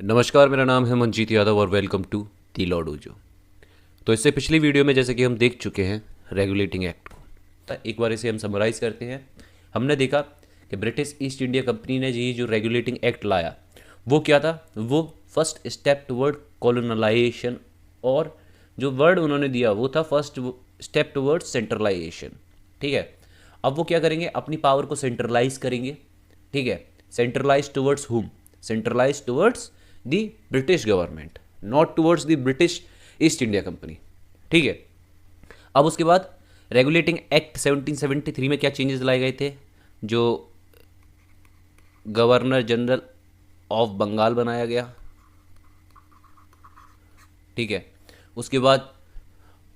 नमस्कार, मेरा नाम है मंजीत यादव और welcome to the law dojo. तो इससे पिछली वीडियो में जैसे कि हम देख चुके हैं रेगुलेटिंग एक्ट को, तो एक बार इसे हम समराइज़ करते हैं। हमने देखा कि ब्रिटिश ईस्ट इंडिया कंपनी ने ये जो रेगुलेटिंग एक्ट लाया वो क्या था। वो फर्स्ट स्टेप टुवर्ड कॉलोनलाइजेशन, और जो वर्ड उन्होंने दिया वो था फर्स्ट स्टेप टुवर्ड सेंट्रलाइजेशन। ठीक है, अब वो क्या करेंगे, अपनी पावर को सेंट्रलाइज करेंगे। ठीक है, centralise towards whom, centralise towards the British government, not towards the British East India company. ठीक है, अब उसके बाद रेगुलेटिंग एक्ट 1773 में क्या चेंजेस लाए गए थे। जो गवर्नर जनरल ऑफ बंगाल बनाया गया। ठीक है, उसके बाद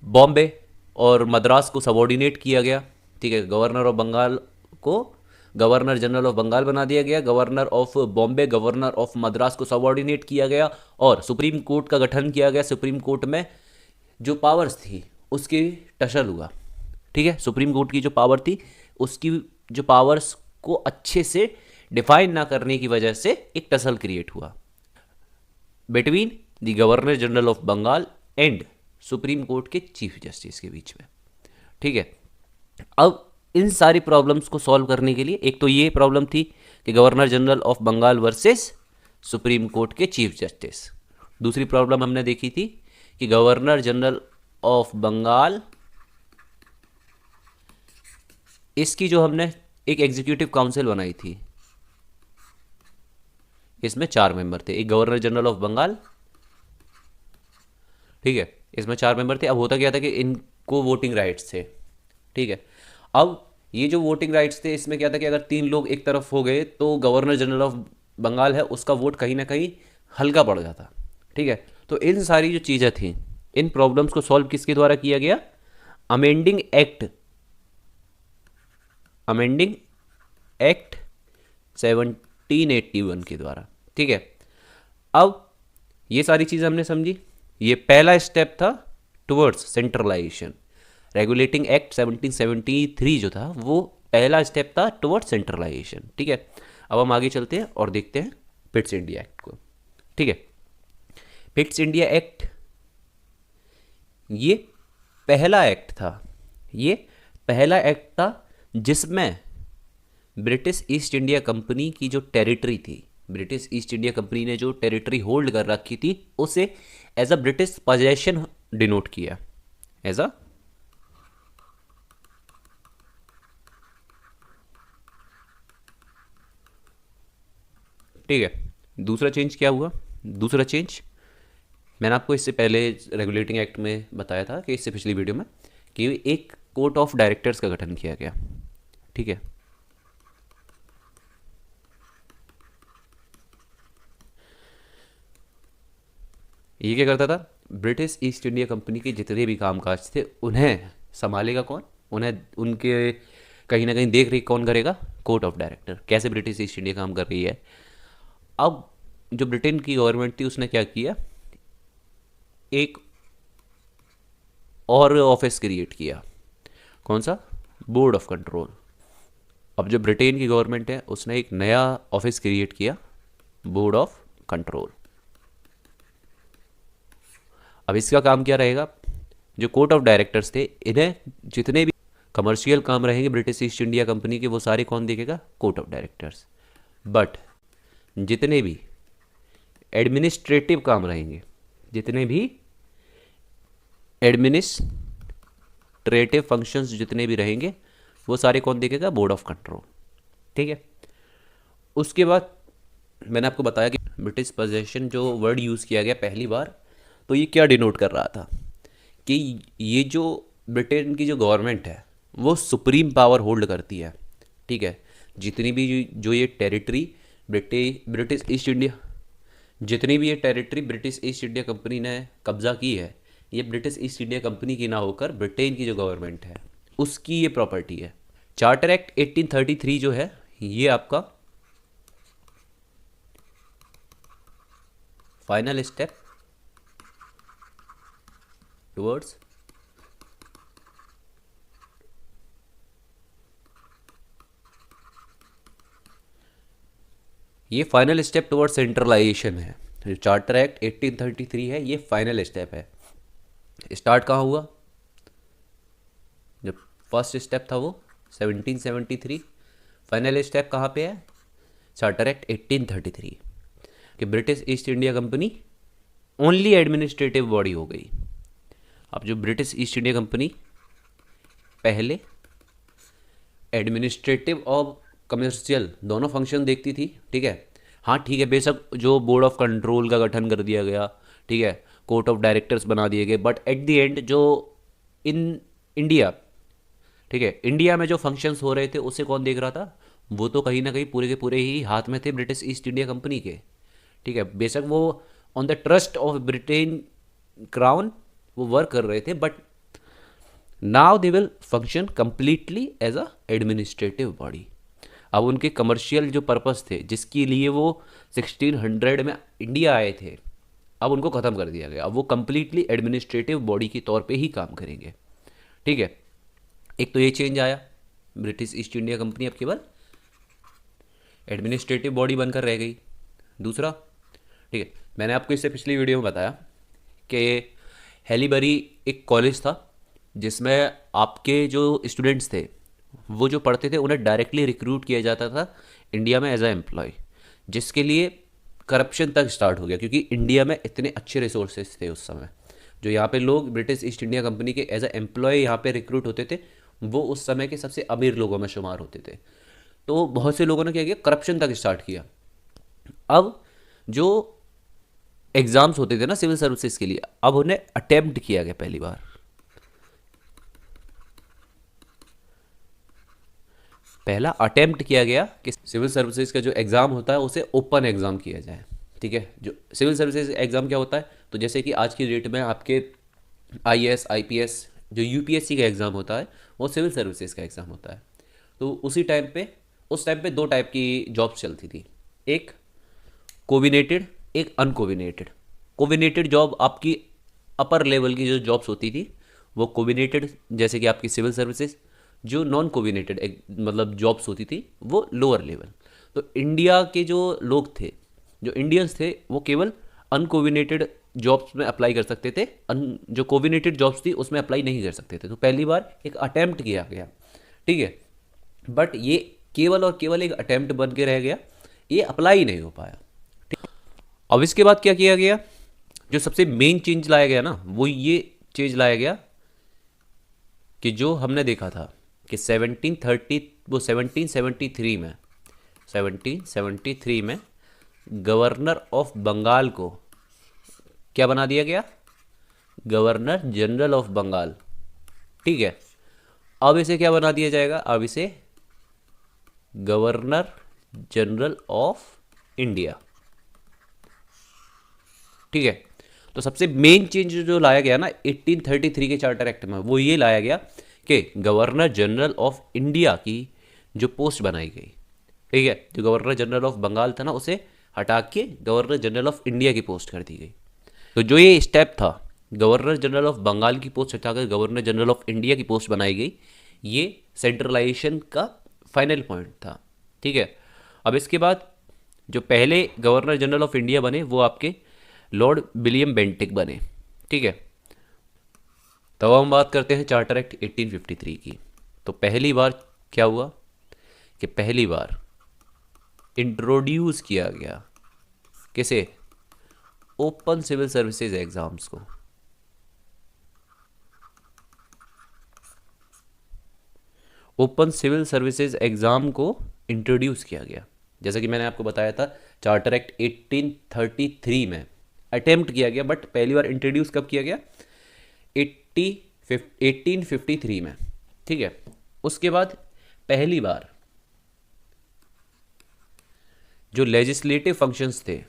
बॉम्बे और मद्रास को सबॉर्डिनेट किया गया। ठीक है, गवर्नर ऑफ बंगाल को गवर्नर जनरल ऑफ बंगाल बना दिया गया, governor of Bombay, governor of Madras को सबॉर्डिनेट किया गया, और सुप्रीम कोर्ट का गठन किया गया। सुप्रीम कोर्ट में जो पावर्स थी उसकी टसल हुआ। ठीक है, सुप्रीम कोर्ट की जो पावर थी उसकी जो पावर्स को अच्छे से डिफाइन ना करने की वजह से एक टसल क्रिएट हुआ between the governor general of Bengal and supreme court के चीफ जस्टिस के बीच में। ठीक है, अब इन सारी प्रॉब्लम्स को सॉल्व करने के लिए एक तो ये प्रॉब्लम थी कि governor general of Bengal versus supreme court के चीफ जस्टिस। दूसरी प्रॉब्लम हमने देखी थी कि गवर्नर जनरल ऑफ बंगाल, इसकी जो हमने एक एग्जीक्यूटिव काउंसिल बनाई थी, इसमें 4 मेंबर थे। एक गवर्नर जनरल ऑफ बंगाल, ठीक है, इसमें 4 मेंबर थे। अब होता क्या था कि इनको वोटिंग राइट्स थे। ठीक है, अब ये जो वोटिंग राइट्स थे इसमें क्या था कि अगर 3 लोग एक तरफ हो गए तो गवर्नर जनरल ऑफ बंगाल है उसका वोट कहीं ना कहीं हल्का पड़ जाता। ठीक है, तो इन सारी जो चीज़ें थी, इन प्रॉब्लम्स को सॉल्व किसके द्वारा किया गया, अमेंडिंग एक्ट, अमेंडिंग एक्ट 1781 के द्वारा। ठीक है, अब ये सारी चीज़ हमने समझी। ये पहला स्टेप था टुवर्ड्स सेंट्रलाइजेशन। रेगुलेटिंग एक्ट 1773 जो था वो पहला स्टेप था टुवर्ड्स सेंट्रलाइजेशन। ठीक है, अब हम आगे चलते हैं और देखते हैं पिट्स इंडिया एक्ट को। ठीक है, पिट्स इंडिया एक्ट ये पहला एक्ट था, ये पहला एक्ट था जिसमें ब्रिटिश ईस्ट इंडिया कंपनी की जो टेरिटरी थी, ब्रिटिश ईस्ट इंडिया कंपनी ने जो टेरिटरी होल्ड कर रखी थी उसे as a British possession denote किया, एज अ ठीक है। दूसरा चेंज क्या हुआ, दूसरा चेंज मैंने आपको इससे पहले रेगुलेटिंग एक्ट में बताया था कि इससे पिछली वीडियो में कि एक कोर्ट ऑफ डायरेक्टर्स का गठन किया गया। ठीक है, ये क्या करता था, ब्रिटिश ईस्ट इंडिया कंपनी के जितने भी कामकाज थे उन्हें संभालेगा कौन, उन्हें उनके कहीं ना कहीं देख रेख कौन करेगा, कोर्ट ऑफ डायरेक्टर। कैसे ब्रिटिश ईस्ट इंडिया काम कर रही है। अब जो ब्रिटेन की गवर्नमेंट थी उसने क्या किया, एक और ऑफिस क्रिएट किया, कौन सा, बोर्ड ऑफ कंट्रोल। अब जो ब्रिटेन की गवर्नमेंट है उसने एक नया ऑफिस क्रिएट किया, बोर्ड ऑफ कंट्रोल। अब इसका काम क्या रहेगा, जो कोर्ट ऑफ डायरेक्टर्स थे इन्हें जितने भी कमर्शियल काम रहेंगे ब्रिटिश ईस्ट इंडिया कंपनी के वो सारे कौन देखेगा, कोर्ट ऑफ डायरेक्टर्स। बट जितने भी एडमिनिस्ट्रेटिव काम रहेंगे, जितने भी एडमिनिस्ट्रेटिव फंक्शंस जितने भी रहेंगे वो सारे कौन देखेगा, बोर्ड ऑफ कंट्रोल। ठीक है, उसके बाद मैंने आपको बताया कि ब्रिटिश पोजेशन जो वर्ड यूज़ किया गया पहली बार, तो ये क्या डिनोट कर रहा था कि ये जो ब्रिटेन की जो गवर्नमेंट है वो सुप्रीम पावर होल्ड करती है। ठीक है, जितनी भी जो ये टेरिटरी ब्रिटिश ईस्ट इंडिया, जितनी भी ये territory British East India company ने कब्जा की है, ये ब्रिटिश ईस्ट इंडिया कंपनी की ना होकर ब्रिटेन की जो गवर्नमेंट है उसकी ये प्रॉपर्टी है। चार्टर एक्ट 1833 जो है ये आपका फाइनल स्टेप टुवर्ड्स ये फाइनल स्टेप टुवर्ड्स सेंट्रलाइजेशन है। जो चार्टर एक्ट 1833 है ये फाइनल स्टेप है। स्टार्ट कहाँ हुआ? जो फर्स्ट स्टेप था वो 1773, फाइनल स्टेप कहाँ पे है? चार्टर एक्ट 1833 कि British East India company only administrative body हो गई। अब जो ब्रिटिश ईस्ट इंडिया कंपनी पहले एडमिनिस्ट्रेटिव और कमर्शियल दोनों फंक्शन देखती थी, ठीक है। हाँ ठीक है, बेशक जो बोर्ड ऑफ कंट्रोल का गठन कर दिया गया, ठीक है, कोर्ट ऑफ डायरेक्टर्स बना दिए गए, बट एट द एंड जो इन इंडिया, ठीक है, इंडिया में जो फंक्शंस हो रहे थे उसे कौन देख रहा था? वो तो कहीं ना कहीं पूरे के पूरे ही हाथ में थे ब्रिटिश ईस्ट इंडिया कंपनी के, ठीक है। बेशक वो on the trust of Britain crown वो वर्क कर रहे थे, but now they will function completely as a administrative body. अब उनके कमर्शियल जो पर्पस थे जिसके लिए वो 1600 में इंडिया आए थे, अब उनको ख़त्म कर दिया गया। अब वो कंप्लीटली एडमिनिस्ट्रेटिव बॉडी के तौर पे ही काम करेंगे, ठीक है। एक तो ये चेंज आया, ब्रिटिश ईस्ट इंडिया कंपनी अब केवल एडमिनिस्ट्रेटिव बॉडी बनकर रह गई। दूसरा, ठीक है, मैंने आपको इससे पिछली वीडियो में बताया कि हैलीबरी एक कॉलेज था जिसमें आपके जो स्टूडेंट्स थे वो जो पढ़ते थे उन्हें डायरेक्टली रिक्रूट किया जाता था इंडिया में एज अ एम्प्लॉय, जिसके लिए करप्शन तक स्टार्ट हो गया, क्योंकि इंडिया में इतने अच्छे रिसोर्सेज थे उस समय। जो यहाँ पे लोग ब्रिटिश ईस्ट इंडिया कंपनी के एज अ एम्प्लॉय यहाँ पे रिक्रूट होते थे वो उस समय के सबसे अमीर लोगों में शुमार होते थे। तो बहुत से लोगों ने क्या किया, करप्शन तक स्टार्ट किया। अब जो एग्ज़ाम्स होते थे ना सिविल सर्विसेज के लिए, अब उन्हें अटेम्प्ट किया गया पहला अटेम्प्ट किया गया कि सिविल सर्विसेज का जो एग्ज़ाम होता है उसे ओपन एग्ज़ाम किया जाए, ठीक है। जो सिविल सर्विसेज एग्ज़ाम क्या होता है, तो जैसे कि आज की डेट में आपके आईएएस आईपीएस जो यूपीएससी का एग्ज़ाम होता है वो सिविल सर्विसेज का एग्ज़ाम होता है। तो उस टाइम पे दो टाइप की जॉब्स चलती थी, एक कोविनेटेड, एक अनकोविनेटेड। कोविनेटेड जॉब आपकी अपर लेवल की जो जॉब्स होती थी वो कोविनेटेड, जैसे कि आपकी सिविल सर्विसेज। जो नॉन कोविनेटेड मतलब जॉब्स होती थी वो लोअर लेवल। तो इंडिया के जो लोग थे, जो इंडियंस थे, वो केवल अनकोविनेटेड जॉब्स में अप्लाई कर सकते थे, जो कोविनेटेड जॉब्स थी उसमें अप्लाई नहीं कर सकते थे। तो पहली बार एक अटेम्प्ट किया गया, ठीक है, बट ये केवल और केवल एक अटेम्प्ट बन के रह गया, ये अप्लाई नहीं हो पाया। अब इसके बाद क्या किया गया, जो सबसे मेन चेंज लाया गया ना वो ये चेंज लाया गया कि जो हमने देखा था कि 1773 में गवर्नर ऑफ बंगाल को क्या बना दिया गया? गवर्नर जनरल ऑफ बंगाल, ठीक है। अब इसे क्या बना दिया जाएगा? अब इसे गवर्नर जनरल ऑफ इंडिया, ठीक है। तो सबसे मेन चेंज जो लाया गया ना 1833 के चार्टर एक्ट में वो ये लाया गया कि गवर्नर जनरल ऑफ इंडिया की जो पोस्ट बनाई गई, ठीक है, जो गवर्नर जनरल ऑफ बंगाल था ना उसे हटा के गवर्नर जनरल ऑफ इंडिया की पोस्ट कर दी गई। तो जो ये स्टेप था, गवर्नर जनरल ऑफ बंगाल की पोस्ट हटाकर गवर्नर जनरल ऑफ इंडिया की पोस्ट बनाई गई, ये सेंट्रलाइजेशन का फाइनल पॉइंट था, ठीक है। अब इसके बाद जो पहले गवर्नर जनरल ऑफ इंडिया बने वो आपके लॉर्ड विलियम बेंटिक बने, ठीक है। तब हम बात करते हैं चार्टर एक्ट 1853 की। तो पहली बार क्या हुआ कि पहली बार इंट्रोड्यूस किया गया किसे? ओपन सिविल सर्विसेज एग्जाम्स को। ओपन सिविल सर्विसेज एग्जाम को इंट्रोड्यूस किया गया, जैसा कि मैंने आपको बताया था चार्टर एक्ट 1833 में अटेम्प्ट किया गया, बट पहली बार इंट्रोड्यूस कब किया गया? 1853 में, ठीक है। उसके बाद पहली बार जो लेजिस्लेटिव फंक्शंस थे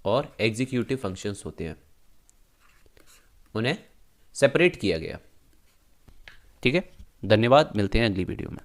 और एग्जीक्यूटिव फंक्शंस होते हैं उन्हें सेपरेट किया गया, ठीक है। धन्यवाद, मिलते हैं अगली वीडियो में।